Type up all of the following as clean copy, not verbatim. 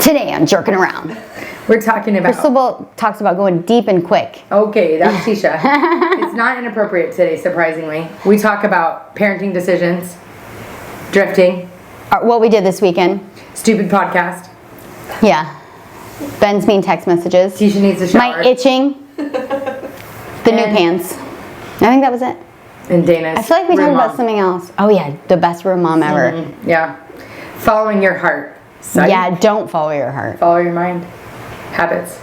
Today on Jerkin Around, we're talking about... Crystal talks about going deep and quick. Okay, that's Teisha. It's not inappropriate today, surprisingly. We talk about parenting decisions, drifting. What we did this weekend. Stupid podcast. Yeah. Ben's mean text messages. Teisha needs a shower. My itching. The new pants. I think that was it. And Dana's I feel like we talked about something else. Oh yeah, the best room mom ever. Mm-hmm. Yeah. Following your heart. Sight. Yeah, don't follow your heart. Follow your mind. Habits.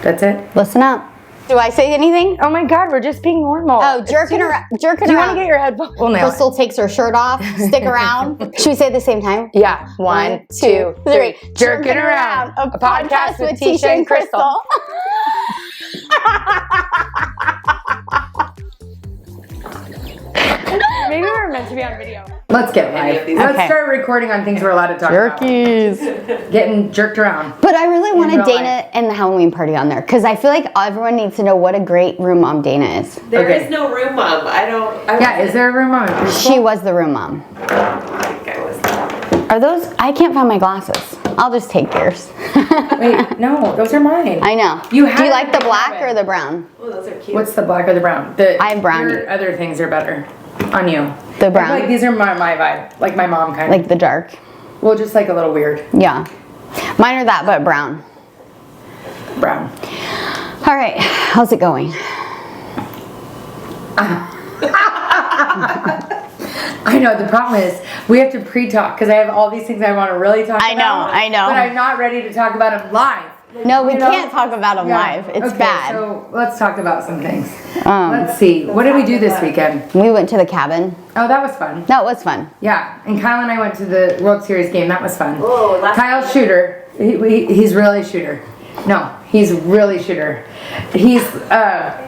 That's it. Listen up. Do I say anything? Oh my God, we're just being normal. Oh, jerking around. Jerking Do you around. want to get your headphones? We'll nail Crystal takes her shirt off. Stick around. Should we say it at the same time? Yeah. One, two, three. Jerkin Around, a podcast with Teisha and Crystal. Maybe we're meant to be on video. Let's get live. Let's start recording on things we're allowed to talk about. Jerkies. Getting jerked around. But I really wanted real Dana life. and the Halloween party on there because I feel like everyone needs to know what a great room mom Dana is. There Okay. is no room mom. Yeah, is there a room on it? She was the room mom. I think I was. Are those? I can't find my glasses. I'll just take yours. Wait, no, those are mine. I know. You Do you have like the to black have it. or the brown? Oh, those are cute. What's the black or the brown? I have brown. Your other things are better on you. The I feel brown? like these are my vibe. Like my mom kind of. Like the dark. Well, just like a little weird. Yeah. Mine are that, but brown. Brown. All right. How's it going? I know, the problem is we have to pre-talk because I have all these things I want to really talk about. I know. But I'm not ready to talk about them live. No, we You know? can't talk about them Yeah. live. It's Okay, bad. So let's talk about some things. Let's see. What did we do this weekend? We went to the cabin. Oh, that was fun. That was fun. Yeah, and Kyle and I went to the World Series game. That was fun. Whoa, last Kyle's shooter. He's really shooter. No, he's really shooter. He's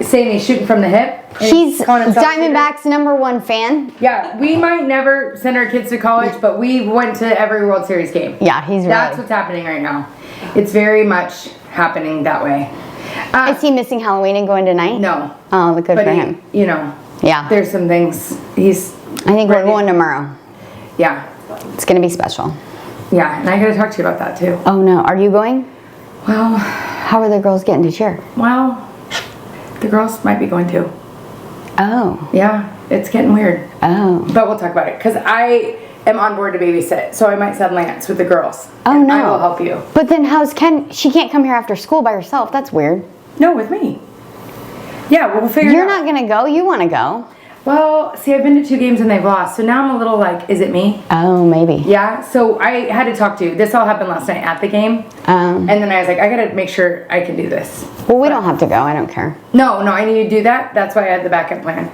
saying he's shooting from the hip. and He's calling himself a shooter. Diamondback's #1 fan. Yeah, we might never send our kids to college, but we went to every World Series game. Yeah, he's That's really. what's happening right now. It's very much happening that way. Is he missing Halloween and going tonight? No. Oh, good But for him. you know, Yeah. there's some things he's. I think we're ready. going tomorrow. Yeah, It's going to be special. yeah, and I gotta talk to you about that too. Oh no, are you going? Well, How are the girls getting to cheer? the girls might be going too. Oh, Yeah, it's getting weird. oh. But we'll talk about it because I am on board to babysit, so I might send Lance with the girls. Oh, And no. I will help you. But then how's she can't come here after school by herself. That's weird. No, with me. Yeah, we'll figure You're it out. not going to go? You want to go? Well, see, I've been to 2 games and they've lost, so now I'm a little like, is it me? Oh, maybe. Yeah, so I had to talk to you. This all happened last night at the game, and then I was like, I gotta make sure I can do this. Well, we don't have to go. I don't care. No, I knew you'd do that. That's why I had the backup plan.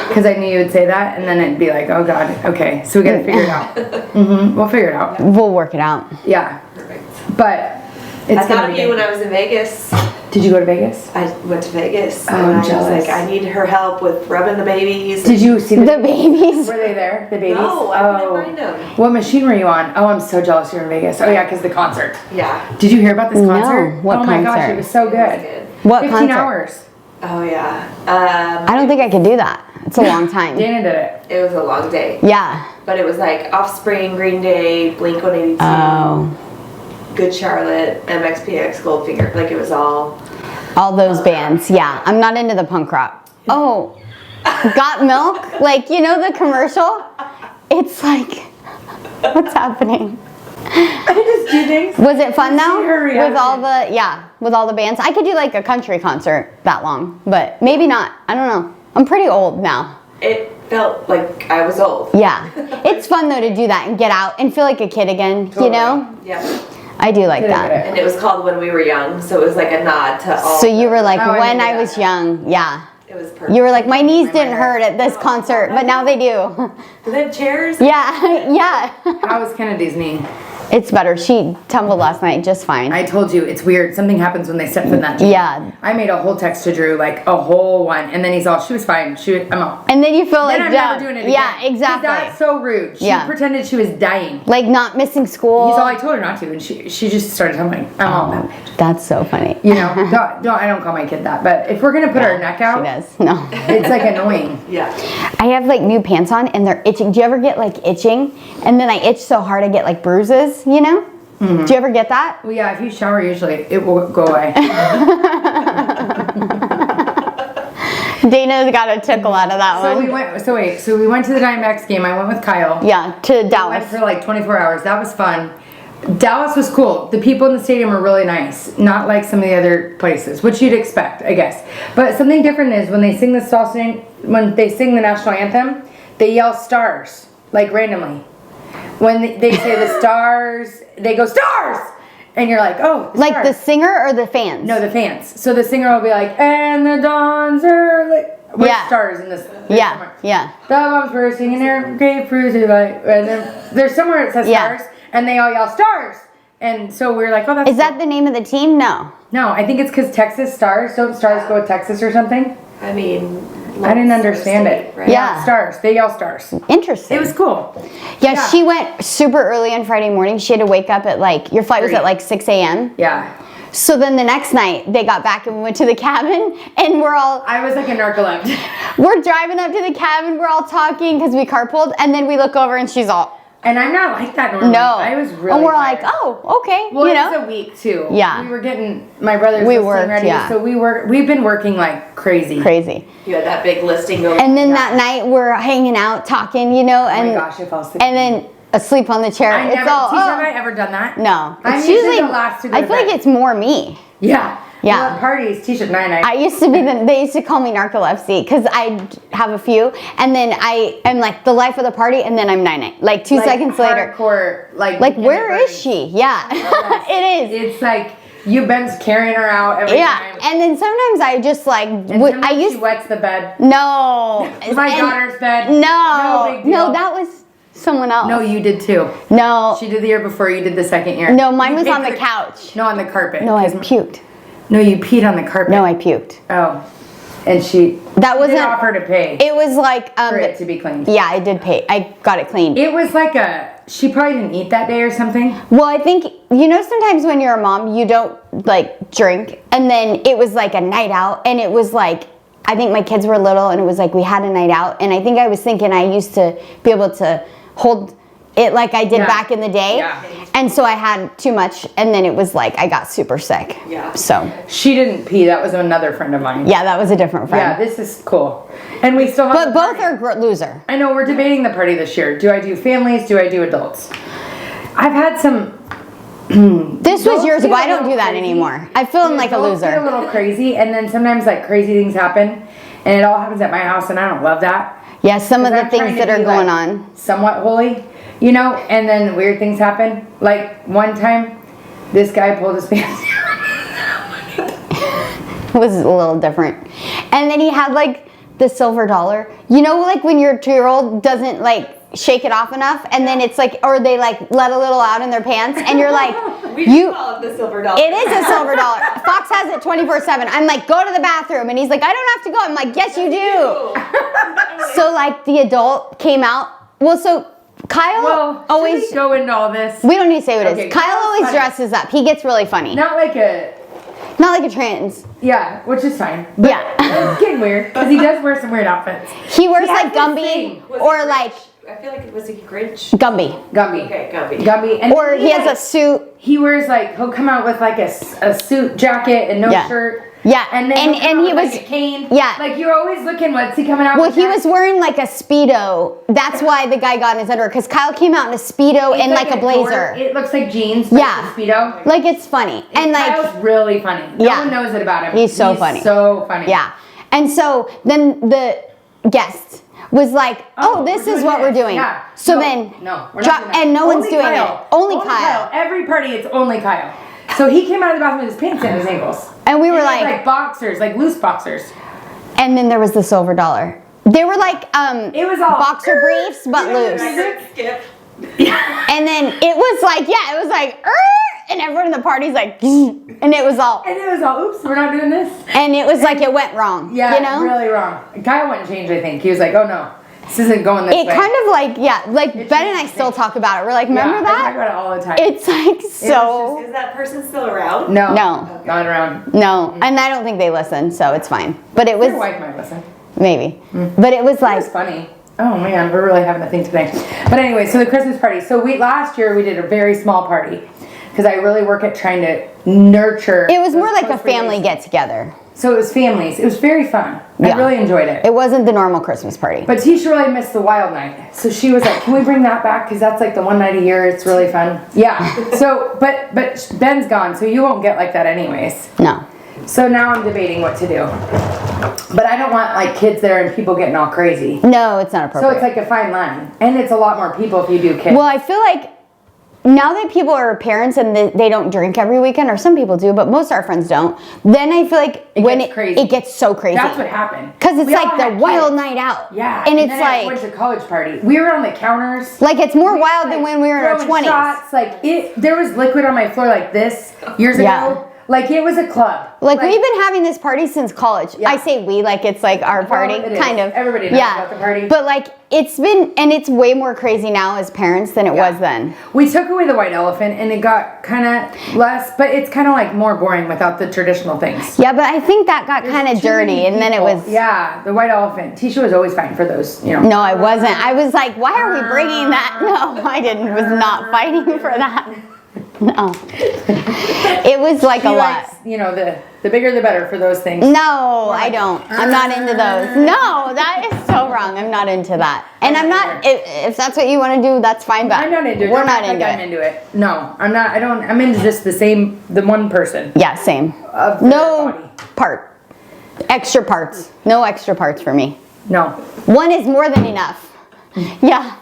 Because I knew you would say that, and then it'd be like, oh God, okay, so we gotta figure it out. We'll figure it out. We'll work it out. Yeah, Perfect. but it's I thought gonna of be you good. when I was in Vegas. Did you go to Vegas? I went to Vegas. Oh, and I'm I was jealous. like, I need her help with rubbing the babies. Did you see The babies. Were they there? The babies? No, I couldn't find them. What machine were you on? Oh, I'm so jealous you're in Vegas. Oh yeah, because the concert. Yeah. Did you hear about this No, concert? what oh my gosh, concert? it was so It was good. good. What 15 concert? hours. Oh yeah. I don't think I could do that. It's a long time. Dana did it. It was a long day. Yeah. But it was like Offspring, Green Day, Blink-182, Oh. Good Charlotte, MXPX, Goldfinger. Like it was all. All those bands. Yeah. I'm not into the punk rock. Oh. Got Milk? Like, you know the commercial? It's like, what's happening? I just do things. Was it fun though? see her With all the bands. I could do like a country concert that long, but maybe not. I don't know. I'm pretty old now. It felt like I was old. Yeah. It's fun though to do that and get out and feel like a kid again, you know? Yeah. I do like Get it, that. get And it was called When We Were Young, so it was like a nod to all. So you were like, Oh, I when didn't I do was that. young, yeah. It was perfect. You were like, my knees didn't hurt at this concert, but now they do. Do they have chairs? Yeah, yeah. How was Kennedy's knee? It's better. She tumbled last night just fine. I told you, it's weird. Something happens when they step in that gym. Yeah. I made a whole text to Drew, like a whole one, and then he's all, she was fine. I'm all. And then you feel like Then I'm dumb. never doing it again. Yeah, 'Cause exactly. That's so rude. She Yeah. pretended she was dying. Like not missing school. He's all, I told her not to, and she just started telling me, I'm all that bitch. That's so funny. You know, I don't call my kid that, but if we're gonna put our neck out, She does. No. it's like annoying. Yeah. I have like new pants on and they're itching. Do you ever get like itching? And then I itch so hard I get like bruises, you know? Do you ever get that? Well, yeah, if you shower, usually it will go away. Dana's got a tickle out of that So one. we went to the Diamondbacks game. I went with Kyle. Yeah, to We went Dallas. for like 24 hours. That was fun. Dallas was cool. The people in the stadium were really nice. Not like some of the other places, which you'd expect, I guess. But something different is when they sing the national anthem, they yell stars, like randomly. When they say the stars, they go stars! And you're like, oh, Like stars. the singer or the fans? No, the fans. So the singer will be like, and the dawns are like, with Yeah. stars in this. Yeah, somewhere. yeah. The bombs bursting in their grapefruits are like, and then there's somewhere it says Yeah. stars, and they all yell stars. And so we're like, oh, that's Is that the name of the team? No. No, I think it's because Texas stars. Don't stars go with Texas or something? I mean, I didn't understand it. Right? Yeah. Stars. They yell stars. Interesting. It was cool. Yeah, Yeah. she went super early on Friday morning. She had to wake up at like, your flight was 3. at like 6 a.m. Yeah. So then the next night they got back and we went to the cabin and I was like a narcoleptic. we're driving up to the cabin, we're all talking because we carpooled, and then we look over and she's all, And I'm not like that normally. no. I was really And we're tired. like, oh, okay, Well, you it know. was a week too. Yeah. We were getting, my brother's We listing worked, ready. yeah. So we've been working like crazy. Crazy. You had that big listing going. And then that night we're hanging out, talking, you know, Oh and my gosh, I fell asleep. and then asleep on the chair. I It's never, all, Teisha, oh. have I ever done that? No. I'm It's usually the last to go I to feel bed. like it's more me. Yeah. Yeah. Well, at parties, Teisha, night. I used to be they used to call me narcolepsy because I have a few, and then I am like the life of the party, and then I'm night. Like 2 seconds later. Hardcore, like Where is she? Yeah, it is. It's like you've been carrying her out every Yeah, time. and then sometimes I just like And I sometimes used she wets the bed. no. My And- daughter's bed. No, big deal. no, that was someone else. No, you did too. No, She did the year before. You did the second year. no, mine You was paid on the for couch. No, on the carpet. No, I 'cause- puked. No, you peed on the carpet. No, I puked. Oh, and she. That She wasn't. did offer to pay It was like for it to be cleaned. Yeah, I did pay. I got it cleaned. It was like she probably didn't eat that day or something. Well, I think, you know, sometimes when you're a mom, you don't like drink. And then it was like a night out, and it was like, I think my kids were little, and it was like we had a night out. And I think I was thinking I used to be able to hold it like I did Yeah. back in the day. Yeah. And so I had too much, and then it was like I got super sick. Yeah. So, She didn't pee. That was another friend of mine. yeah, that was a different friend. Yeah, this is cool. And we still have. But the both party. are loser. I know we're debating the party this year. Do I do families? Do I do adults? I've had some. This was Adults years get ago. a I don't little do that crazy. anymore. I feel like a Adults get a loser. little crazy, and then sometimes like crazy things happen, and it all happens at my house, and I don't love that. Yeah, some of 'Cause the I'm trying things to that are be, going like, on. Somewhat holy, you know, and then weird things happen. Like one time, this guy pulled his pants down. It was a little different. And then he had like the silver dollar. You know, like when your 2-year-old doesn't like shake it off enough, and then it's like, or they like let a little out in their pants, and you're like, We you. call it the silver dollar. It is a silver dollar. Fox has it 24/7. I'm like, go to the bathroom, and he's like, I don't have to go. I'm like, yes, you do. So like the adult came out. Well, so Kyle Well, always. should we go into all this? We don't need to say what it Okay, is. Kyle Kyle's always funny. dresses up. He gets really funny. Not like a. Not like a trans. Yeah, which is fine. But Yeah. it's getting weird because he does wear some weird outfits. He wears He has like this Gumby thing. Was he or Grinch? like I feel like it was a Grinch. Gumby. Gumby. Okay, Gumby. Gumby. And Or he has a like- suit. He wears like he'll come out with like a suit jacket and no Yeah. shirt. Yeah, And then and he'll come he out with, was like a cane. yeah. Like you're always looking, what's he coming out Well, with? he that? was wearing like a Speedo. That's why the guy got in his underwear, because Kyle came out in a Speedo It's and like a blazer. It looks like jeans. But Yeah. It's a Speedo. Like it's funny. And like Kyle's really funny. No Yeah. one knows it about him. He's so funny. So funny. yeah. And so then the guest was like, oh, this we're is doing what we're this. doing. Yeah. So No, then no, we're drop- not doing that. and no one's Only doing Kyle. it. Only Kyle. Every party, it's only Kyle. So he came out of the bathroom with his pants in his ankles. And we were He had, like, boxers, like loose boxers. and then there was the silver dollar. They were like It was all boxer briefs but loose. Skip. And then it was like, yeah, it was like, and everyone in the party's like, and it was all, And it was all, oops, we're not doing this. and it was like it went wrong. Yeah, you know? really wrong. Kyle wouldn't change, I think. He was like, oh no, this isn't going this It way. kind of like, yeah, like Ben and I still talk about it. We're like, remember I talk that? about it all the time. It's like so, Is that person still around? no, No. not around. no, and I don't think they listen, so it's fine. But it was, Your wife might listen. maybe, but it was It like, was funny. Oh man, we're really having a thing today. But anyway, so the Christmas party. So last year we did a very small party. because I really work at trying to nurture. It was more those like a close family relations. get together. So it was families. It was very fun. I Yeah. really enjoyed it. It wasn't the normal Christmas party. But Teisha really missed the wild night. So she was like, can we bring that back? Because that's like the one night a year. It's really fun. Yeah. So, but Ben's gone, so you won't get like that anyways. No. So now I'm debating what to do. But I don't want like kids there and people getting all crazy. No, it's not So appropriate. it's like a fine line. And it's a lot more people if you do kids. Well, I feel like now that people are parents and they don't drink every weekend, or some people do, but most of our friends don't, then I feel like It gets so crazy. That's what happened. Because it's We all like the had wild kids. night out. Yeah. And it's then I went like, to college party. We were on the counters. like it's more wild than when we were in our throwing 20s. shots. Like there was liquid on my floor like this years Yeah. ago. Like it was a club. Like we've been having this party since college. Yeah. I say we, like it's like our party, it is. kind of. Everybody knows about the party. But like it's been, and it's way more crazy now as parents than it was then. We took away the white elephant and it got kind of less, but it's kind of like more boring without the traditional things. Yeah, but I think that got kind of Too many dirty, and then it people. was. Yeah, the white elephant. Teisha was always fighting for those, you know. No, I wasn't. I was like, why are we bringing that? No, I didn't. Was not fighting for that. No. It was like She a lot. likes, you know, the bigger the better for those things. No, I don't. I'm not into those. No, that is so wrong. I'm not into that. And I'm not, if that's what you want to do, that's fine, but I'm not into it. we're Don't not act like into I'm it. into it. No, I'm not. I'm into just the one person. Yeah, same. Of their No body. part. Extra parts. No extra parts for me. No. One is more than enough. Yeah.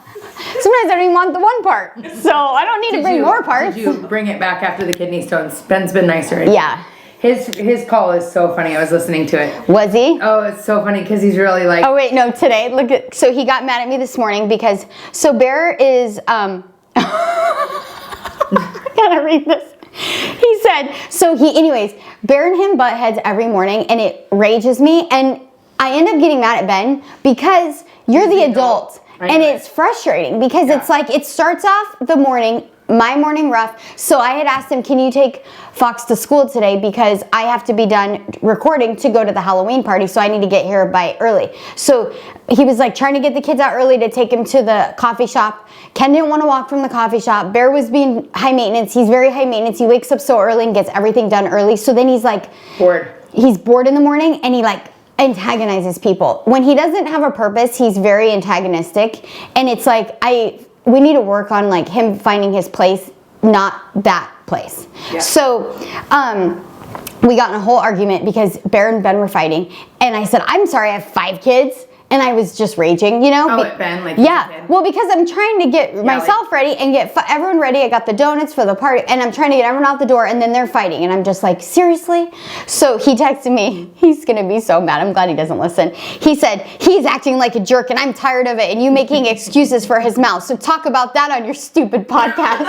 Sometimes I don't even want the one part. So I don't need to bring more parts. Did you bring it back after the kidney stones? Ben's been nicer. Yeah. His call is so funny. I was listening to it. Was he? Oh, it's so funny because he's really like. Oh wait, no, today, look at, so he got mad at me this morning because, so Bear is, I gotta read this. He said, so anyways, Bear and him butt heads every morning and it rages me, and I end up getting mad at Ben because you're the adult. And it's frustrating because it's like, it starts off the morning, my morning rough. So I had asked him, can you take Fox to school today because I have to be done recording to go to the Halloween party, so I need to get here by early. So he was like trying to get the kids out early to take him to the coffee shop. Ken didn't want to walk from the coffee shop. Bear was being high maintenance. He's very high maintenance. He wakes up so early and gets everything done early. So then he's like, bored. He's bored in the morning, and he like antagonizes people. When he doesn't have a purpose, he's very antagonistic, and it's like we need to work on like him finding his place, not that place. Yeah. So we got in a whole argument because Bear and Ben were fighting, and I said, I'm sorry, I have 5 kids. And I was just raging, you know? Oh, at Ben, like yeah. Well, because I'm trying to get myself ready and get everyone ready. I got the donuts for the party, and I'm trying to get everyone out the door, and then they're fighting, and I'm just like, seriously? So he texted me. He's gonna be so mad. I'm glad he doesn't listen. He said, he's acting like a jerk, and I'm tired of it, and you making excuses for his mouth. So talk about that on your stupid podcast.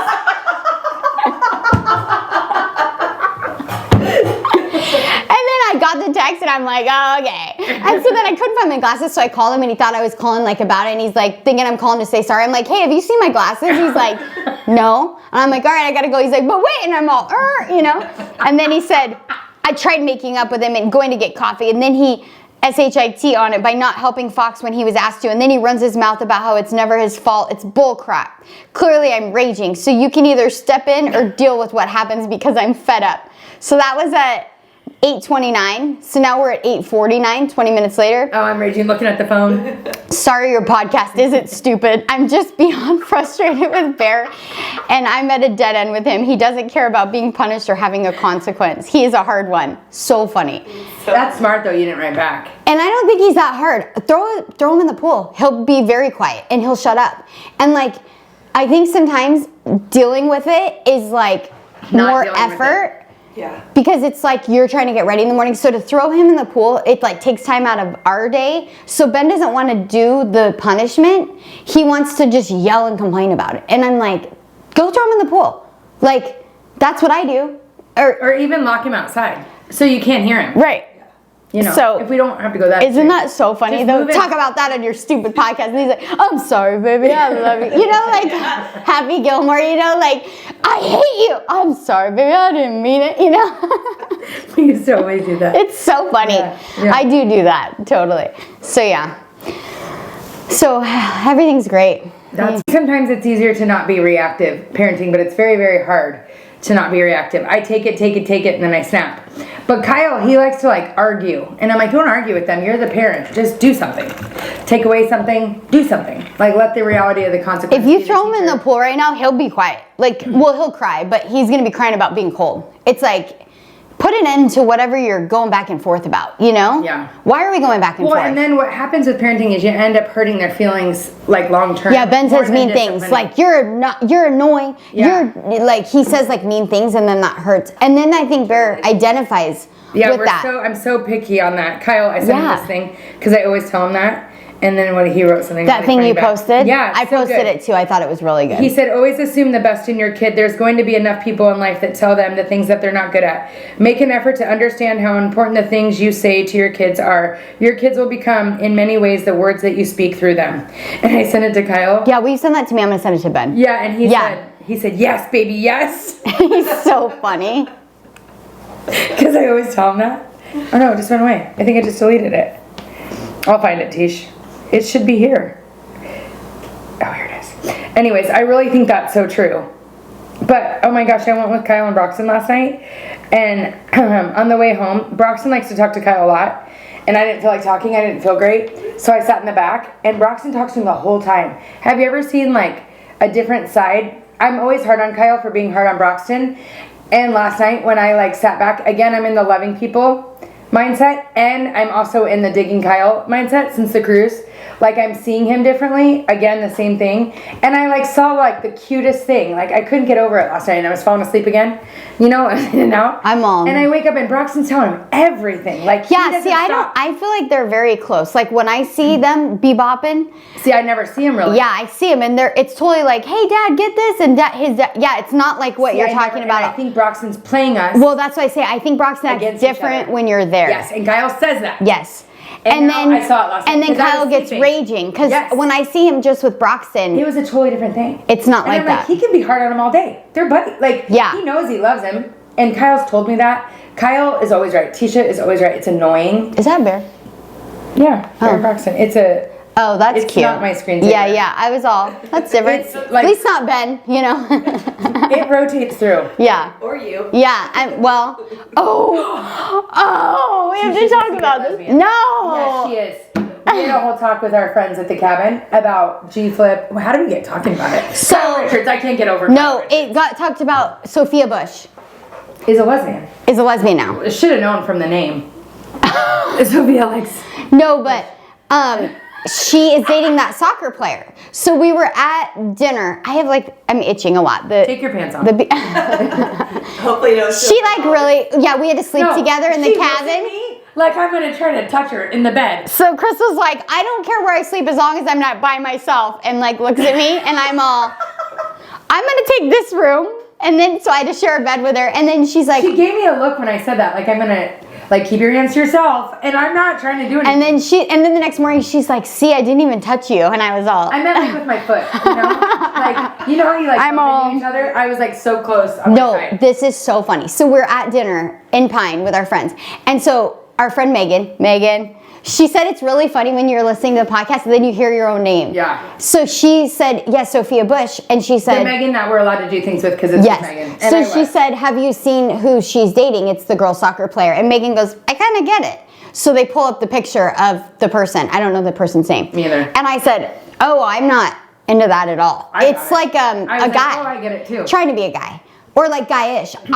I got the text and I'm like, oh, okay. And so then I couldn't find my glasses, so I called him and he thought I was calling like about it, and he's like thinking I'm calling to say sorry. I'm like, hey, have you seen my glasses? He's like, no. And I'm like, all right, I gotta go. He's like, but wait, and I'm all, you know? And then he said, I tried making up with him and going to get coffee, and then he SHIT on it by not helping Fox when he was asked to, and then he runs his mouth about how it's never his fault. It's bull crap. Clearly I'm raging, so you can either step in or deal with what happens because I'm fed up. So that was at 8:29. So now we're at 8:49, 20 minutes later. Oh, I'm raging looking at the phone. Sorry, your podcast isn't stupid. I'm just beyond frustrated with Bear, and I'm at a dead end with him. He doesn't care about being punished or having a consequence. He is a hard one. So funny. That's smart though, you didn't write back. And I don't think he's that hard. Throw him in the pool. He'll be very quiet and he'll shut up. And like, I think sometimes dealing with it is like more effort. Yeah. Because it's like you're trying to get ready in the morning. So to throw him in the pool, it like takes time out of our day. So Ben doesn't want to do the punishment. He wants to just yell and complain about it. And I'm like, go throw him in the pool. Like, that's what I do. Or even lock him outside so you can't hear him. Right. You know, so, if we don't have to go that Isn't that so funny Just though? move it. Talk about that on your stupid podcast. And he's like, I'm sorry, baby, I love you. You know, like Happy Gilmore, you know, like, I hate you. I'm sorry, baby, I didn't mean it, you know? We used to always do that. It's so funny. Yeah, yeah. I do that, totally. So yeah. So everything's great. Sometimes it's easier to not be reactive parenting, but it's very, very hard to not be reactive. I take it, and then I snap. But Kyle, he likes to like argue. And I'm like, don't argue with them. You're the parent. Just do something. Take away something, do something. Like, let the reality of the consequences. If you throw him in the pool right now, he'll be quiet. Like, well, he'll cry, but he's going to be crying about being cold. It's like, put an end to whatever you're going back and forth about, you know? Yeah. Why are we going back and forth? Well, and then what happens with parenting is you end up hurting their feelings, like, long term. Yeah, Ben says mean things. Like, you're annoying. Yeah. You're, like, he says, like, mean things, and then that hurts. And then I think Bear identifies with that. I'm so picky on that. Kyle, I sent him this thing, because I always tell him that. And then when he wrote something. That thing you posted? Yeah, I posted it too. I thought it was really good. He said, always assume the best in your kid. There's going to be enough people in life that tell them the things that they're not good at. Make an effort to understand how important the things you say to your kids are. Your kids will become, in many ways, the words that you speak through them. And I sent it to Kyle. Yeah, will you send that to me? I'm going to send it to Ben. Yeah, and he said, yes, baby, yes. He's so funny. Because I always tell him that. Oh no, it just went away. I think I just deleted it. I'll find it, Tish. It should be here. Oh, here it is. Anyways, I really think that's so true. But, oh my gosh, I went with Kyle and Broxton last night. And on the way home, Broxton likes to talk to Kyle a lot. And I didn't feel like talking. I didn't feel great. So I sat in the back. And Broxton talks to him the whole time. Have you ever seen, like, a different side? I'm always hard on Kyle for being hard on Broxton. And last night when I, like, sat back, again, I'm in the loving people mindset, and I'm also in the digging Kyle mindset since the cruise. Like, I'm seeing him differently. Again, the same thing. And I, like, saw, like, the cutest thing. Like, I couldn't get over it last night, and I was falling asleep again. You know, in and out. I'm all. And I wake up, and Broxton's telling him everything. Like, yeah, see, I feel like they're very close. Like, when I see them bebopping. See, I never see him really. Yeah, I see him, and it's totally like, hey, Dad, get this, and his dad. Yeah, it's not like what you're talking about. I think Broxton's playing us. Well, that's why I say I think Broxton acts different when you're there. Yes, and Kyle says that. Yes. And then I saw it last night. And then Kyle gets raging because when I see him just with Broxton, it was a totally different thing. It's not like that. He can be hard on him all day. They're buddies. Like, he knows he loves him, and Kyle's told me that. Kyle is always right. Teisha is always right. It's annoying. Is that a bear? Yeah, Bear Broxton. It's a. Oh, that's it's cute. It's not my screensaver. Yeah. I was all. That's different. Like, at least not Ben. You know. It rotates through. Yeah. Or you. Yeah. Oh, we have to talk about this. No. Yes, she is. We had a whole talk with our friends at the cabin about G-Flip. How did we get talking about it? So Kyle Richards, I can't get over. No, it got talked about. Sophia Bush is a lesbian. Is a lesbian now. I should have known from the name. Sophia likes. No, but she is dating that soccer player. So we were at dinner. I'm itching a lot. Take your pants off. Hopefully no. She we had to sleep together in the cabin. Like I'm gonna try to touch her in the bed. So Crystal's like, I don't care where I sleep as long as I'm not by myself, and like looks at me, and I'm gonna take this room, and then so I had to share a bed with her, and then she's like, she gave me a look when I said that, like I'm gonna. Like, keep your hands to yourself, and I'm not trying to do anything. And then the next morning, she's like, see, I didn't even touch you, and I was all. I meant like with my foot, you know? Like, you know how you like bump into each other? I was like so close on my side. This is so funny. So we're at dinner in Pine with our friends, and so our friend Megan, she said it's really funny when you're listening to the podcast and then you hear your own name. Yeah. So she said, yes, Sophia Bush. And she said... The Megan that we're allowed to do things with because it's Megan. And so she said, have you seen who she's dating? It's the girl soccer player. And Megan goes, I kind of get it. So they pull up the picture of the person. I don't know the person's name. Me either. And I said, oh, I'm not into that at all. It's like a guy. Oh, I get it too. Trying to be a guy. Or like guy-ish. And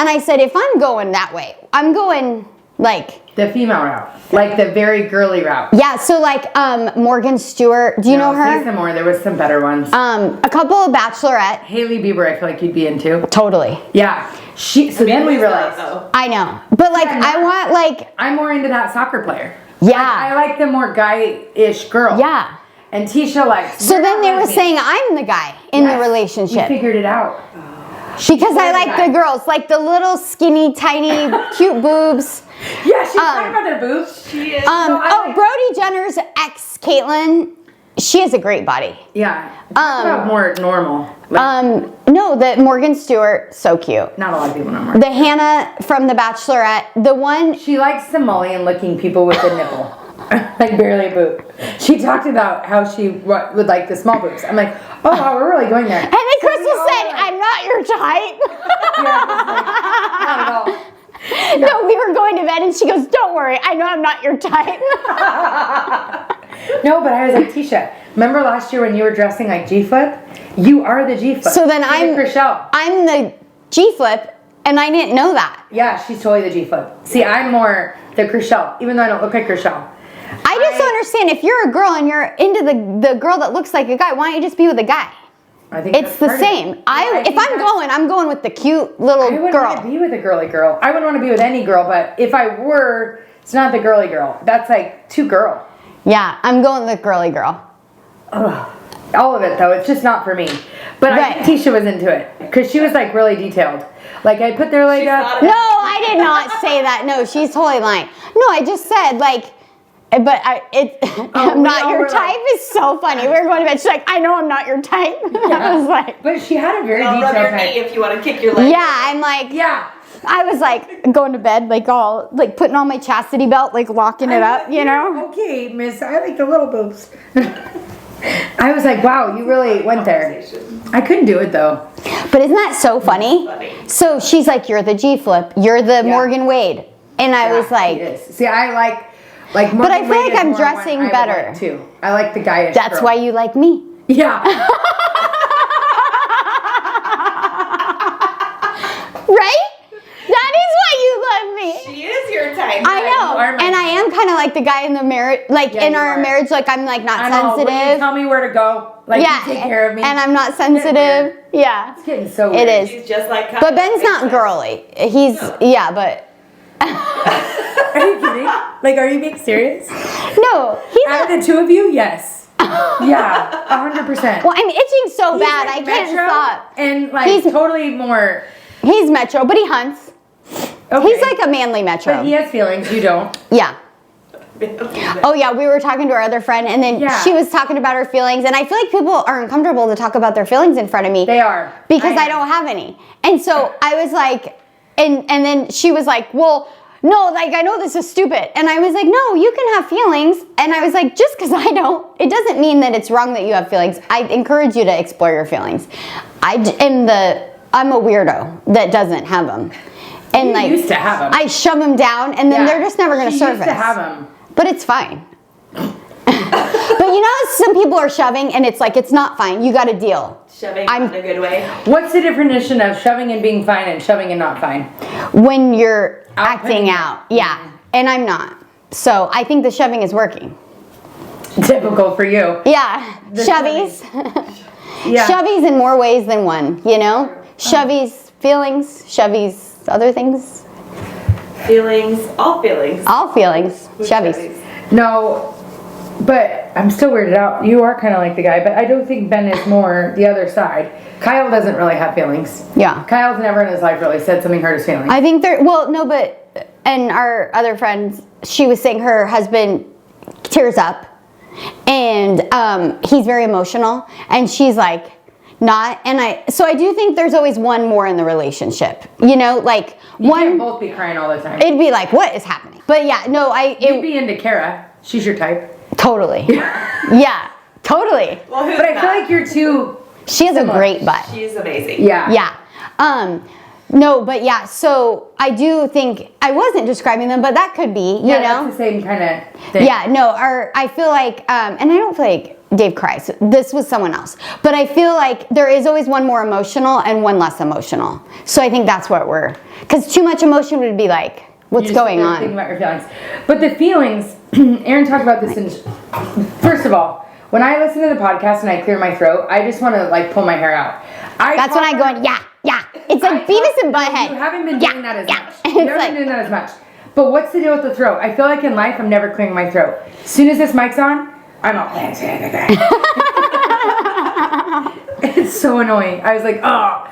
I said, if I'm going that way, I'm going like... The female route. Like the very girly route. Yeah, so like Morgan Stewart. Do you know her? Say some more. There was some better ones. A couple of Bachelorette. Hailey Bieber, I feel like you'd be into. Totally. Yeah. Then we realized. I know. But like, I want like... I'm more into that soccer player. Yeah. I like the more guy-ish girl. Yeah. And Teisha likes... So then they were saying I'm the guy in the relationship. You figured it out. Because I like the girls. Like the little skinny, tiny, cute boobs. Yeah, she's talking about their boobs. She is. Brody Jenner's ex, Caitlyn, she has a great body. Yeah. About more normal. No, the Morgan Stewart, so cute. Not a lot of people know Morgan. The Hannah from The Bachelorette, the one... She likes Somalian-looking people with a nipple. Like barely a boob. She talked about how she would like the small boobs. I'm like, oh, wow, we're really going there. And then Crystal's Crystal said, I'm not your type. Not at all. No, we were going to bed and she goes, don't worry, I know I'm not your type. No, but I was like, Teisha, remember last year when you were dressing like G-Flip? You are the G-Flip. So then I'm the G-Flip, and I didn't know that. Yeah, she's totally the G-Flip. See, I'm more the Crystal, even though I don't look like Crystal. I just don't understand. If you're a girl and you're into the girl that looks like a guy, why don't you just be with a guy? I think it's the same. I'm going with the cute little girl. I wouldn't want to be with a girly girl. I wouldn't want to be with any girl, but if I were, it's not the girly girl. That's like too girl. Yeah, I'm going with the girly girl. Ugh. All of it though, it's just not for me. But I think Teisha was into it because she was like really detailed. Like I put their leg up. No, I did not say that. No, she's totally lying. No, I just said like, but I'm not your type is so funny. We were going to bed. She's like, I know I'm not your type. I was like, but she had a very I'll detailed rub your type. knee if you want to kick your leg. Yeah, I'm like, Yeah. I was like going to bed, like all like putting on my chastity belt, like locking it up, you know. Okay, miss, I like the little boobs. I was like, wow, you really went there. I couldn't do it though. But isn't that so funny? So she's like, you're the G-Flip, you're the Morgan Wade. And I was like, see, I like Morgan but I feel Wade like is I'm more dressing one I would better. like too. I like the guyish That's girl. why you like me. Yeah. Right? That is why you love me. She is your type. I know. are my And I am kind of like the guy in the marriage, like in you our are. marriage, like I'm like not I know, when you sensitive. tell me where to go. Like Yeah. you take care of me. And I'm not sensitive. Yeah. It's getting so It weird. is. She's just like Kyle. But Ben's not girly. He's, yeah, but. Are you kidding? Like, are you being serious? No, he's Out not. of the two of you, yes. Yeah, 100%. Well, I'm itching so He's bad. like I can't metro stop. And like He's- totally more. He's metro, but he hunts. Okay. He's like a manly metro. But he has feelings. You don't. Yeah. Oh yeah, we were talking to our other friend, and then Yeah. she was talking about her feelings, and I feel like people are uncomfortable to talk about their feelings in front of me. They are. Because I am. don't have any. And so I was like, and then she was like, well, no, like I know this is stupid. And I was like, no, you can have feelings. And I was like, just because I don't, it doesn't mean that it's wrong that you have feelings. I encourage you to explore your feelings. I'm a weirdo that doesn't have them. And You like, used to have 'em. I shove them down, and then Yeah. they're just never going to She surface. used to have them. But it's fine. But you know, some people are shoving, and it's like, it's not fine. You got to deal. Shoving I'm- in a good way. What's the definition of shoving and being fine and shoving and not fine? When you're Outputting acting it. out. Yeah. And I'm not. So I think the shoving is working. Typical for you. Yeah. The Shovies. Yeah. Shovies in more ways than one, you know? Shovies feelings, shovies other things. Feelings, all feelings. All feelings. Shovies. No, but I'm still weirded out. You are kind of like the guy, but I don't think Ben is more the other side. Kyle doesn't really have feelings. Yeah. Kyle's never in his life really said something hurt his feelings. I think and our other friend, she was saying her husband tears up, and he's very emotional, and she's like, not, so I do think there's always one more in the relationship, you know, like You one, can't both be crying all the time. it'd be like, what is happening? But yeah, no, You'd be into Kara. She's your type. totally, yeah, totally. Well, who's But I not? feel like you're too. She has Similar. a great butt. She's amazing. Yeah. Yeah. No, but yeah, so I do think, I wasn't describing them, but that could be, you Yeah, know? that's the same kind of thing. Yeah, no, I feel like, and I don't feel like Dave cries. This was someone else. But I feel like there is always one more emotional and one less emotional. So I think that's what because too much emotion would be like, what's You just going sit there thinking on? about your feelings. But the feelings, Aaron talked about this first of all, when I listen to the podcast and I clear my throat, I just want to like pull my hair out. That's when I go, in, yeah. It's like Beavis and Butthead. You haven't been doing that as much. It's You haven't like- been doing that as much. But what's the deal with the throat? I feel like in life I'm never clearing my throat. As soon as this mic's on, I'm all it's so annoying. I was like, oh,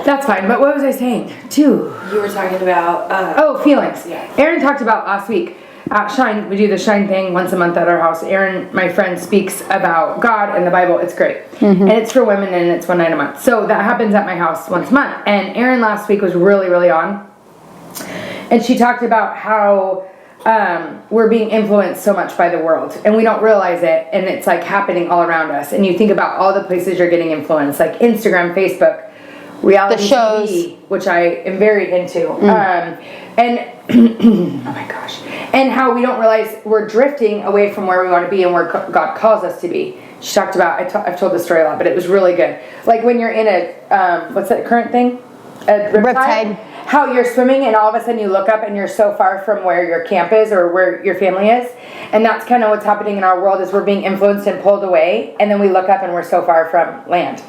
that's fine. But what was I saying? Too. You were talking about. Oh, feelings. Yeah. Aaron talked about last week. At Shine, we do the Shine thing once a month at our house. Aaron, my friend, speaks about God and the Bible. It's great. And it's for women and it's one night a month. So that happens at my house once a month. And Aaron last week was really, really on. And she talked about how we're being influenced so much by the world and we don't realize it, and it's like happening all around us. And you think about all the places you're getting influenced, like Instagram, Facebook, reality The shows. TV, which I am very into. And oh my gosh, and how we don't realize we're drifting away from where we want to be and where God calls us to be. She talked about, I've told this story a lot, but it was really good. Like when you're in a, what's that current thing? A riptide. How you're swimming and all of a sudden you look up and you're so far from where your camp is or where your family is. And that's kind of what's happening in our world, is we're being influenced and pulled away. And then we look up and we're so far from land.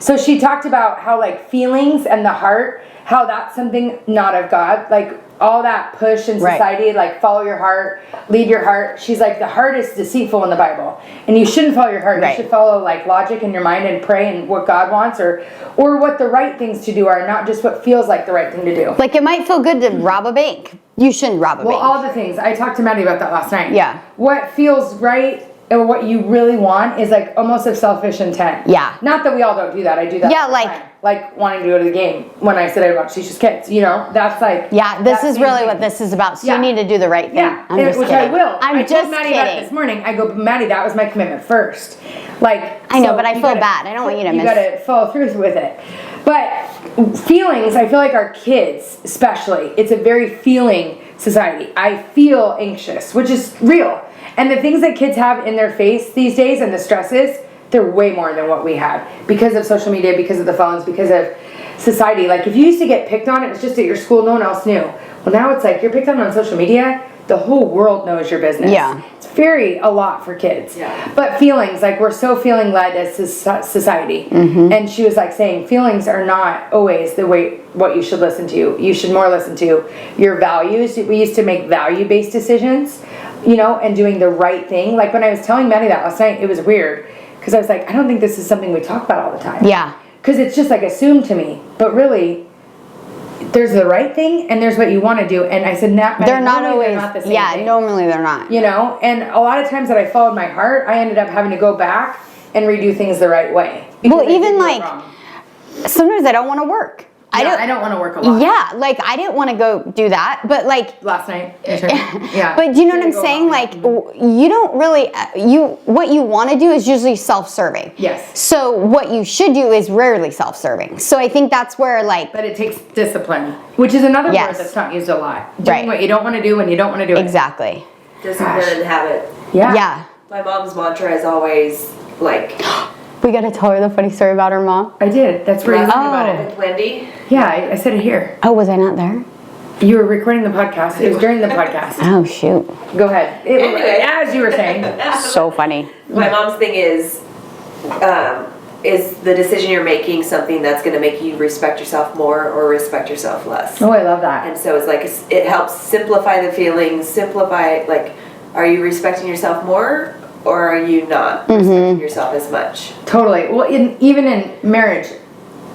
So she talked about how like feelings and the heart, how that's something not of God. Like all that push in society, like follow your heart, lead your heart. She's like, the heart is deceitful in the Bible, and you shouldn't follow your heart. You should follow like logic in your mind and pray and what God wants, or what the right things to do are, not just what feels like the right thing to do. Like it might feel good to rob a bank. You shouldn't rob a bank. Well, all the things. I talked to Maddie about that last night. Yeah. What feels right or what you really want is like almost a selfish intent. Yeah. Not that we all don't do that. I do that. Yeah, all the like- time. Like wanting to go to the game when I said I watch Teisha's kids. You know, that's like. Yeah, this that's is really what this is about. So you need to do the right thing. Yeah, I'm just which kidding. I will. I'm I just told Maddie about it kidding. this morning. I go, Maddie, that was my commitment first. Like I know, so but I you feel bad. I don't want you to miss. You gotta follow through with it. But feelings, I feel like our kids, especially, it's a very feeling society. I feel anxious, which is real. And the things that kids have in their face these days and the stresses, they're way more than what we had because of social media, because of the phones, because of society. Like if you used to get picked on, it was just at your school, no one else knew. Well, now it's like you're picked on social media, the whole world knows your business. Yeah. It's a lot for kids. Yeah. But feelings, like we're so feeling led as society. And she was like saying feelings are not always the way what you should listen to. You should more listen to your values. We used to make value-based decisions, you know, and doing the right thing. Like when I was telling Maddie that last night, it was weird because I was like, I don't think this is something we talk about all the time. Yeah. Because it's just like assumed to me. But really, there's the right thing and there's what you want to do. And I said, They're not always. they're not the same thing. Normally they're not. You know, and a lot of times that I followed my heart, I ended up having to go back and redo things the right way. Well, because I even did it like wrong. sometimes I don't want to work. I don't want to work a lot. Yeah, like I didn't want to go do that, but like Last night. Yeah. But do you know what I'm Didn't go saying? wrong. Like you don't really what you want to do is usually self-serving. Yes. So what you should do is rarely self-serving. So I think that's where like But it takes discipline, which is another Yes. word that's not used a lot. Doing Right. what you don't want to do when you don't want to do it. exactly. Discipline and habit. Yeah. Yeah. My mom's mantra is always like We got to tell her the funny story about her mom. I did. That's where you Last told me about it. with Wendy. Yeah, I said it here. Oh, was I not there? You were recording the podcast. It was during the podcast. Oh shoot. Go ahead. Anyway. As you were saying. So funny. My mom's thing is the decision you're making something that's going to make you respect yourself more or respect yourself less? Oh, I love that. And so it's like it helps simplify the feelings, simplify like, are you respecting yourself more or are you not respecting yourself as much? Totally. Well, even in marriage,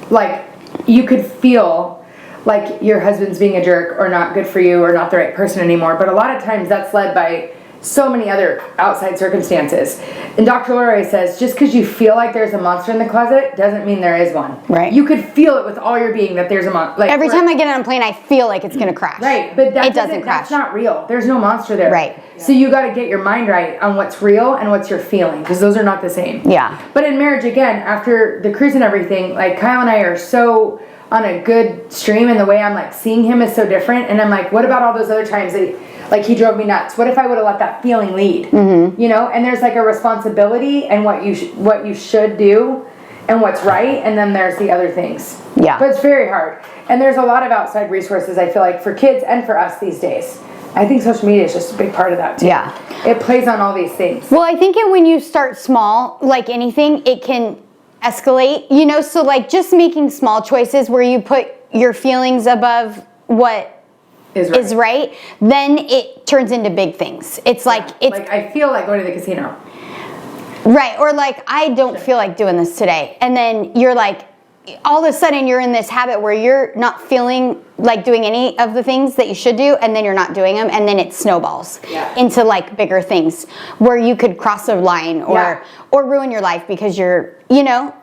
like you could feel like your husband's being a jerk or not good for you or not the right person anymore. But a lot of times that's led by so many other outside circumstances. And Dr. Leroy says, just because you feel like there's a monster in the closet doesn't mean there is one. Right. You could feel it with all your being that there's a monster. Like Every time I get on a plane, I feel like it's gonna crash. Right, but that it doesn't crash. That's not real. There's no monster there. Right. So you got to get your mind right on what's real and what's you're feeling, because those are not the same. Yeah. But in marriage, again, after the cruise and everything, like Kyle and I are so on a good stream, and the way I'm like seeing him is so different. And I'm like, what about all those other times that like he drove me nuts? What if I would have let that feeling lead? You know, and there's like a responsibility and what you should do and what's right, and then there's the other things. Yeah. But it's very hard. And there's a lot of outside resources, I feel like, for kids and for us these days. I think social media is just a big part of that too. Yeah. It plays on all these things. Well, I think when you start small, like anything, it can escalate, you know, so like just making small choices where you put your feelings above what is right, then it turns into big things. It's like, it's like I feel like going to the casino. right. Or like, I don't feel like doing this today. And then you're like, all of a sudden you're in this habit where you're not feeling like doing any of the things that you should do, and then you're not doing them, and then it snowballs into like bigger things where you could cross a line or ruin your life because you're, you know,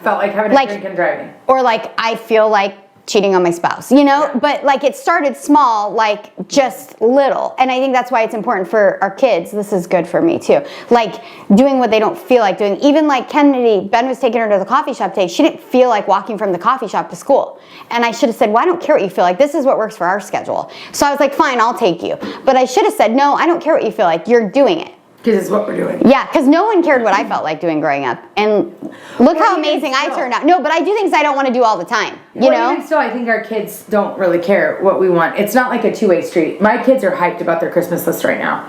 Felt like having a drink and driving. or like I feel like cheating on my spouse, you know? But like it started small, like just little. And I think that's why it's important for our kids. This is good for me too. Like doing what they don't feel like doing. Even like Kennedy, Ben was taking her to the coffee shop today. She didn't feel like walking from the coffee shop to school. And I should have said, well, I don't care what you feel like. This is what works for our schedule. So I was like, fine, I'll take you. But I should have said, no, I don't care what you feel like. You're doing it. Because it's what we're doing. Yeah, because no one cared what I felt like doing growing up. And look how amazing I turned out. No, but I do things I don't want to do all the time, you know? Even still, I think our kids don't really care what we want. It's not like a two-way street. My kids are hyped about their Christmas list right now.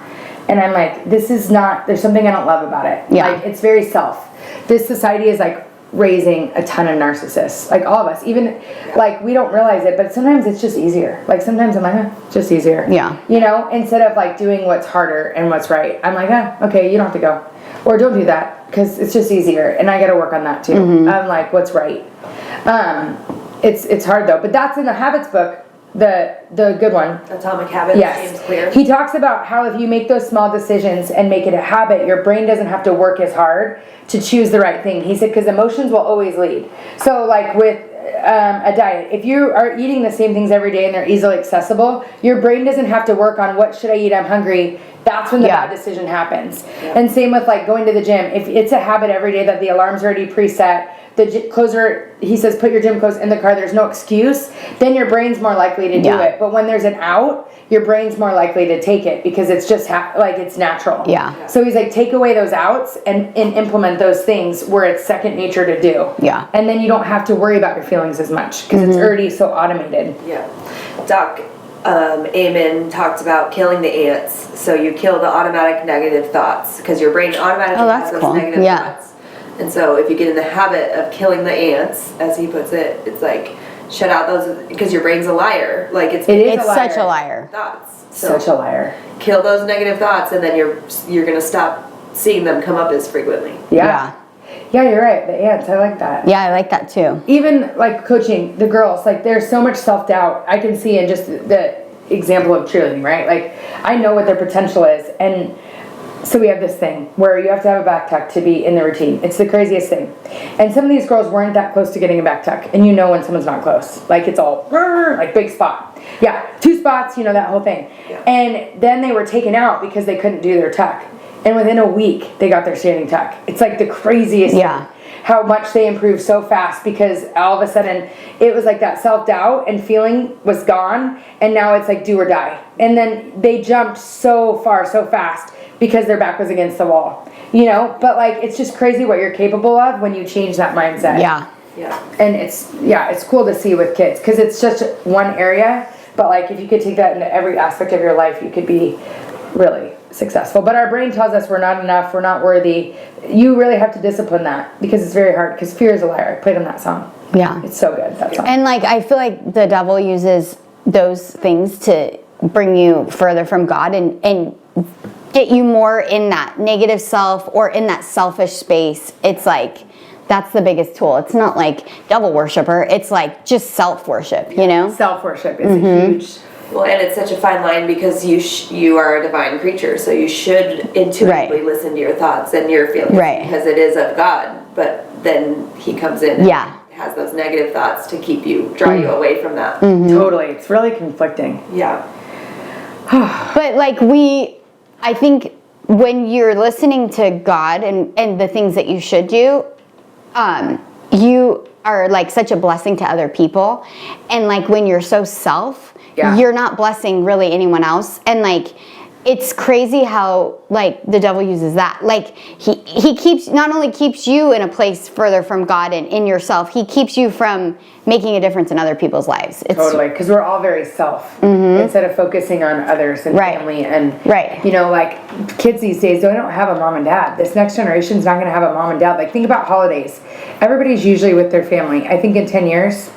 And I'm like, this is not, there's something I don't love about it. Yeah. Like, it's very self. This society is like raising a ton of narcissists. Like all of us. Even, like, we don't realize it, but sometimes it's just easier. Like sometimes I'm like, just easier. Yeah. You know, instead of like doing what's harder and what's right. I'm like, okay, you don't have to go. Or don't do that, because it's just easier. And I got to work on that too. I'm like, what's right? It's hard though. But that's in the Habits book. The good one. Atomic Habits. Yes. James Clear. He talks about how if you make those small decisions and make it a habit, your brain doesn't have to work as hard to choose the right thing. He said, because emotions will always lead. So like with a diet, if you are eating the same things every day and they're easily accessible, your brain doesn't have to work on what should I eat, I'm hungry. That's when the bad decision happens. And same with like going to the gym. If it's a habit every day that the alarm's already preset, the clothes are, he says, put your gym clothes in the car, there's no excuse, then your brain's more likely to do it. But when there's an out, your brain's more likely to take it because it's just like it's natural. Yeah. So he's like, take away those outs and implement those things where it's second nature to do. Yeah. And then you don't have to worry about your feelings as much because it's already so automated. Yeah. Doc Amen talked about killing the ants. So you kill the automatic negative thoughts because your brain automatically has those negative thoughts. And so if you get in the habit of killing the ants, as he puts it, it's like shut out those, because your brain's a liar. Like it's such a liar. Thoughts. So Such a liar. kill those negative thoughts, and then you're gonna stop seeing them come up as frequently. Yeah, you're right. The ants, I like that. Yeah, I like that too. Even like coaching the girls, like there's so much self-doubt I can see in just the example of cheerleading, right? Like I know what their potential is, and so we have this thing where you have to have a back tuck to be in the routine. It's the craziest thing. And some of these girls weren't that close to getting a back tuck, and you know when someone's not close. Like it's all like big spot. Yeah, 2 spots, you know, that whole thing. Yeah. And then they were taken out because they couldn't do their tuck. And within a week, they got their standing tuck. It's like the craziest thing. How much they improved so fast because all of a sudden it was like that self-doubt and feeling was gone, and now it's like do or die. And then they jumped so far so fast because their back was against the wall, you know. But like it's just crazy what you're capable of when you change that mindset. And it's cool to see with kids because it's just one area, but like if you could take that into every aspect of your life, you could be really successful. But our brain tells us we're not enough, we're not worthy. You really have to discipline that because it's very hard, because fear is a liar. I played on that song. Yeah. It's so good, that song. And like I feel like the devil uses those things to bring you further from God and get you more in that negative self or in that selfish space. It's like that's the biggest tool. It's not like devil worshiper, it's like just self-worship, you know? Self-worship is a huge. Well, and it's such a fine line because you are a divine creature, so you should intuitively listen to your thoughts and your feelings because it is of God. But then he comes in and has those negative thoughts to keep you, draw you away from that. Totally. It's really conflicting. Yeah. But like I think when you're listening to God and the things that you should do, you are like such a blessing to other people. And like when you're so you're not blessing really anyone else. And like it's crazy how like the devil uses that. Like he keeps not only keeps you in a place further from God and in yourself, he keeps you from making a difference in other people's lives. It's, totally, because we're all very self instead of focusing on others and family and you know, like kids these days they don't have a mom and dad. This next generation's not going to have a mom and dad. Like think about holidays. Everybody's usually with their family. I think in 10 years,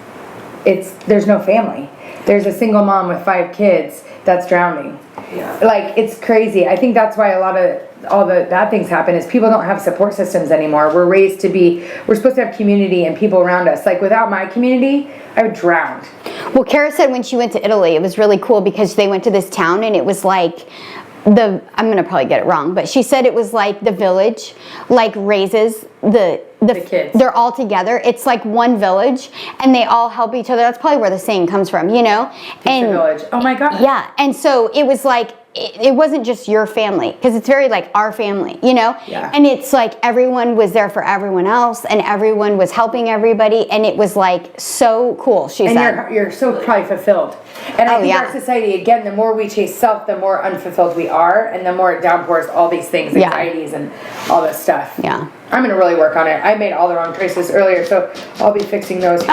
there's no family. There's a single mom with 5 kids that's drowning. Yeah. Like it's crazy. I think that's why a lot of all the bad things happen is people don't have support systems anymore. We're supposed to have community and people around us. Like without my community, I would drown. Well, Kara said when she went to Italy, it was really cool because they went to this town and it was like I'm going to probably get it wrong, but she said it was like the village like raises the kids. They're all together. It's like one village, and they all help each other. That's probably where the saying comes from, you know? And village. Oh my God. Yeah. And so it was like, it wasn't just your family, because it's very like our family, you know? Yeah. And it's like everyone was there for everyone else, and everyone was helping everybody, and it was like so cool, she said. And you're so probably fulfilled. And I think our society, again, the more we chase self, the more unfulfilled we are, and the more it downpours all these things, anxieties and all this stuff. Yeah. I'm going to really work on it. I made all the wrong choices earlier, so I'll be fixing those.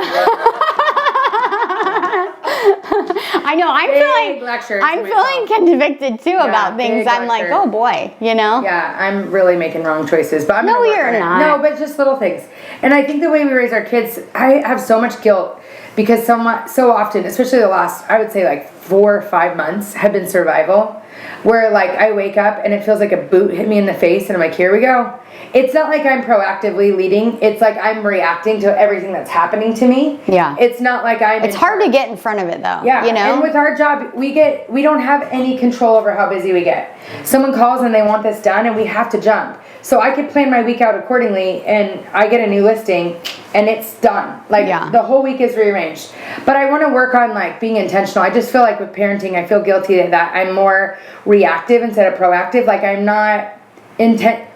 I know, I'm feeling convicted too about things. I'm like, oh boy, you know? Yeah, I'm really making wrong choices, but I'm No, you're not. No, but just little things. And I think the way we raise our kids, I have so much guilt because so often, especially the last, I would say like 4 or 5 months have been survival, where like I wake up and it feels like a boot hit me in the face and I'm like, here we go. It's not like I'm proactively leading. It's like I'm reacting to everything that's happening to me. Yeah. It's not like It's hard to get in front of it though. Yeah. You know? And with our job, we don't have any control over how busy we get. Someone calls and they want this done and we have to jump. So I could plan my week out accordingly and I get a new listing and it's done. Like the whole week is rearranged. But I want to work on like being intentional. I just feel like with parenting, I feel guilty that I'm more reactive instead of proactive. Like I'm not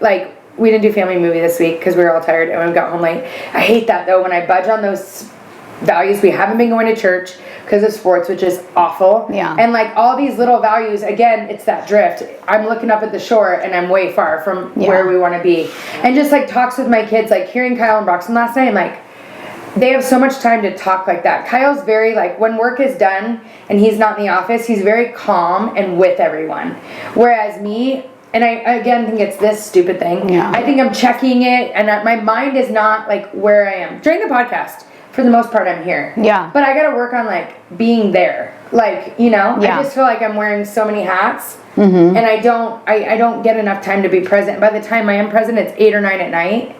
like we didn't do family movie this week because we were all tired and we got home late. I hate that though when I budge on those values. We haven't been going to church because of sports, which is awful. Yeah. And like all these little values, again, it's that drift. I'm looking up at the shore and I'm way far from where we want to be. And just like talks with my kids, like hearing Kyle and Broxton last night, I'm like, they have so much time to talk like that. Kyle's very like, when work is done and he's not in the office, he's very calm and with everyone. Whereas me, and I again think it's this stupid thing. Yeah. I think I'm checking it and my mind is not like where I am. During the podcast, for the most part, I'm here. Yeah. But I got to work on like being there. Like, you know, Yeah. I just feel like I'm wearing so many hats and I don't get enough time to be present. By the time I am present, it's 8 or 9 at night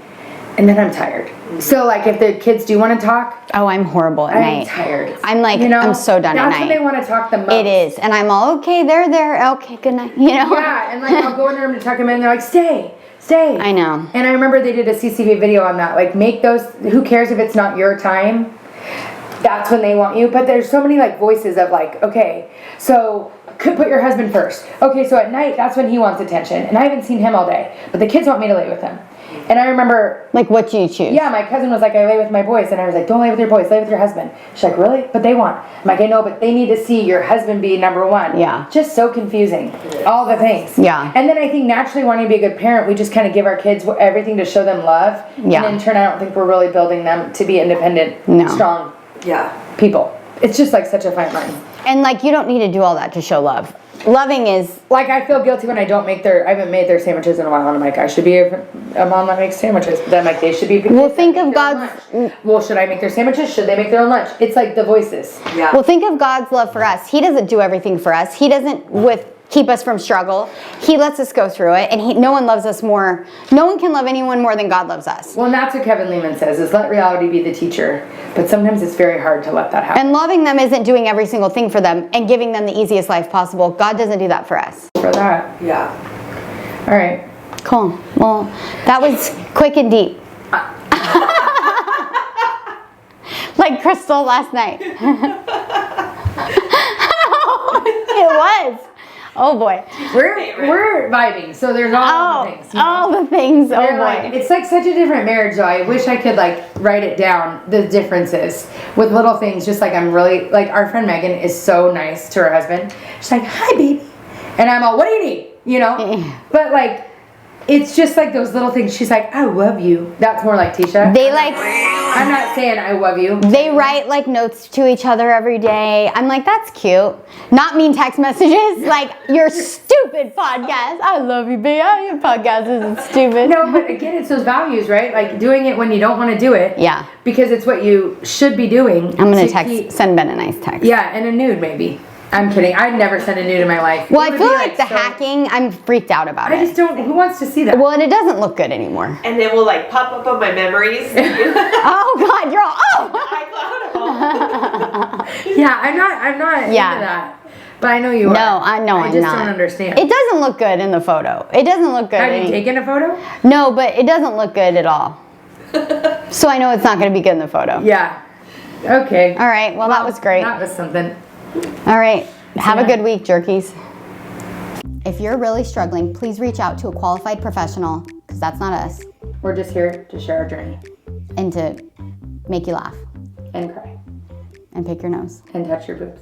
and then I'm tired. So like if the kids do want to talk. Oh, I'm horrible at night. I'm tired. I'm like, you know, I'm so done at night. That's when they want to talk the most. It is. And I'm all, okay, they're there. Okay, good night. You know? Yeah. And like I'll go in the room to tuck them in and they're like, stay. I know. And I remember they did a CCV video on that. Like make those, who cares if it's not your time? That's when they want you. But there's so many like voices of like, okay, so could put your husband first. Okay, so at night, that's when he wants attention. And I haven't seen him all day. But the kids want me to lay with him. And I remember... Like, what do you choose? Yeah, my cousin was like, I lay with my boys. And I was like, don't lay with your boys, lay with your husband. She's like, really? But they want. I'm like, I know, but they need to see your husband be number one. Yeah. Just so confusing. All the things. Yeah. And then I think naturally wanting to be a good parent, we just kind of give our kids everything to show them love. Yeah. And in turn, I don't think we're really building them to be independent, strong people. It's just like such a fine line. And like, you don't need to do all that to show love. Loving is... Like, I feel guilty when I haven't made their sandwiches in a while, and I'm like, I should be a mom that makes sandwiches. But then I'm like, they should be... Well, think of God's... Well, should I make their sandwiches? Should they make their own lunch? It's like the voices. Yeah. Well, think of God's love for us. He doesn't do everything for us. He doesn't keep us from struggle. He lets us go through it, and no one loves us more. No one can love anyone more than God loves us. Well, and that's what Kevin Lehman says, is let reality be the teacher. But sometimes it's very hard to let that happen. And loving them isn't doing every single thing for them and giving them the easiest life possible. God doesn't do that for us. For that. Yeah. All right. Cool. Well, that was quick and deep. Like Crystal last night. It was. Oh boy. We're vibing, so there's all the things. All the things. Oh boy. Like, it's like such a different marriage though. I wish I could like write it down, the differences with little things. Just like I'm really, like our friend Megan is so nice to her husband. She's like, hi baby. And I'm all, what do you need? You know? But like, it's just like those little things. She's like, I love you. That's more like Teisha. I'm not saying I love you. They write like notes to each other every day. I'm like, that's cute. Not mean text messages. Like, your stupid podcast. I love you, babe. Your podcast isn't stupid. No, but again, it's those values, right? Like doing it when you don't want to do it. Yeah. Because it's what you should be doing. I'm going to send Ben a nice text. Yeah, and a nude maybe. I'm kidding. I'd never send a nude in my life. Well, I feel like the hacking, I'm freaked out about it. I just don't, who wants to see that? Well, and it doesn't look good anymore. And it will like pop up on my memories. Oh God, you're all, Yeah, I'm not into that. But I know you are. No, I'm not. I just don't understand. It doesn't look good in the photo. It doesn't look good. Have you taken a photo? No, but it doesn't look good at all. So I know it's not going to be good in the photo. Yeah. Okay. All right. Well, that was great. That was something. All right. Have a good week, jerkies. If you're really struggling, please reach out to a qualified professional, because that's not us, We're just here to share our journey and to make you laugh and cry and pick your nose. and touch your boobs.